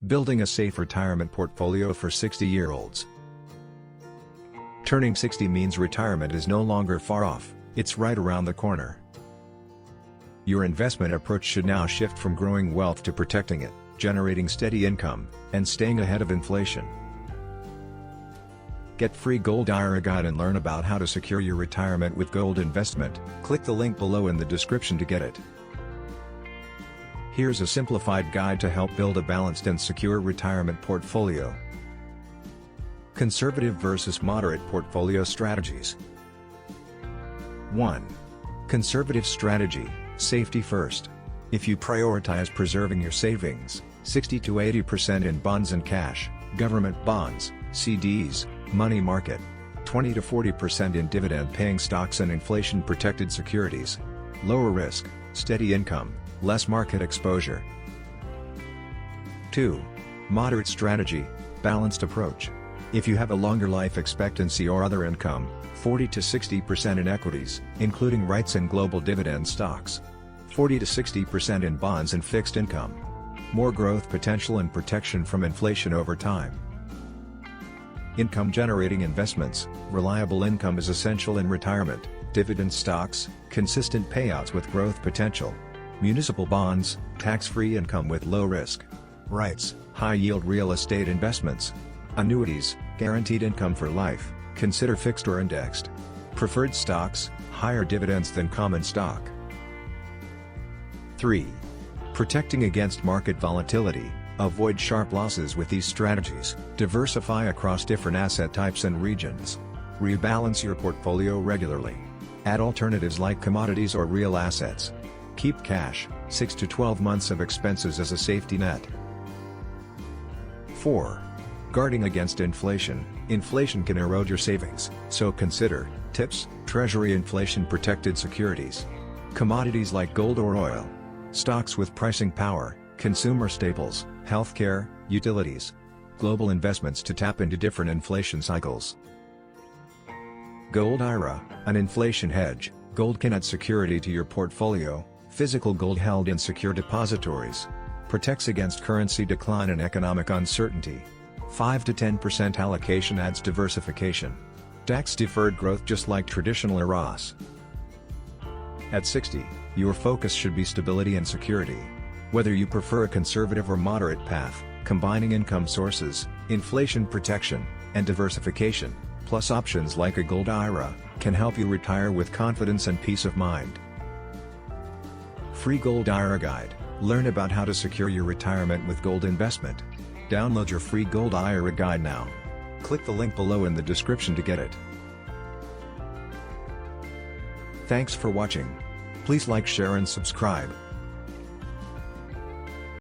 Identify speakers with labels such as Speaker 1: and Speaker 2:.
Speaker 1: Building a safe retirement portfolio for 60-year-olds. Turning 60 means retirement is no longer far off, it's right around the corner. Your investment approach should now shift from growing wealth to protecting it, generating steady income, and staying ahead of inflation. Get free Gold IRA guide and learn about how to secure your retirement with gold investment. Click the link below in the description to get it. Here's a simplified guide to help build a balanced and secure retirement portfolio. Conservative versus moderate portfolio strategies. 1. Conservative strategy, safety first. If you prioritize preserving your savings, 60 to 80% in bonds and cash, government bonds, CDs, money market, 20 to 40% in dividend-paying stocks and inflation-protected securities. Lower risk, steady income, less market exposure. 2. Moderate strategy, balanced approach. If you have a longer life expectancy or other income, 40 to 60% in equities, including REITs and global dividend stocks. 40 to 60% in bonds and fixed income. More growth potential and protection from inflation over time. Income-generating investments. Reliable income is essential in retirement. Dividend stocks, consistent payouts with growth potential. Municipal bonds, tax-free income with low risk. REITs, high-yield real estate investments. Annuities, guaranteed income for life, consider fixed or indexed. Preferred stocks, higher dividends than common stock. 3. Protecting against market volatility. Avoid sharp losses with these strategies. Diversify across different asset types and regions. Rebalance your portfolio regularly. Add alternatives like commodities or real assets. Keep cash, 6 to 12 months of expenses as a safety net. 4. Guarding against inflation. Inflation can erode your savings, so consider TIPS, Treasury inflation-protected securities. Commodities like gold or oil. Stocks with pricing power, consumer staples, healthcare, utilities. Global investments to tap into different inflation cycles. Gold IRA, an inflation hedge. Gold can add security to your portfolio. Physical gold held in secure depositories. Protects against currency decline and economic uncertainty. 5 to 10% allocation adds diversification. Tax-deferred growth just like traditional IRAs. At 60, your focus should be stability and security. Whether you prefer a conservative or moderate path, combining income sources, inflation protection, and diversification, plus options like a gold IRA, can help you retire with confidence and peace of mind. Free Gold IRA Guide. Learn about how to secure your retirement with gold investment. Download your free Gold IRA Guide now. Click the link below in the description to get it. Thanks for watching. Please like, share and subscribe.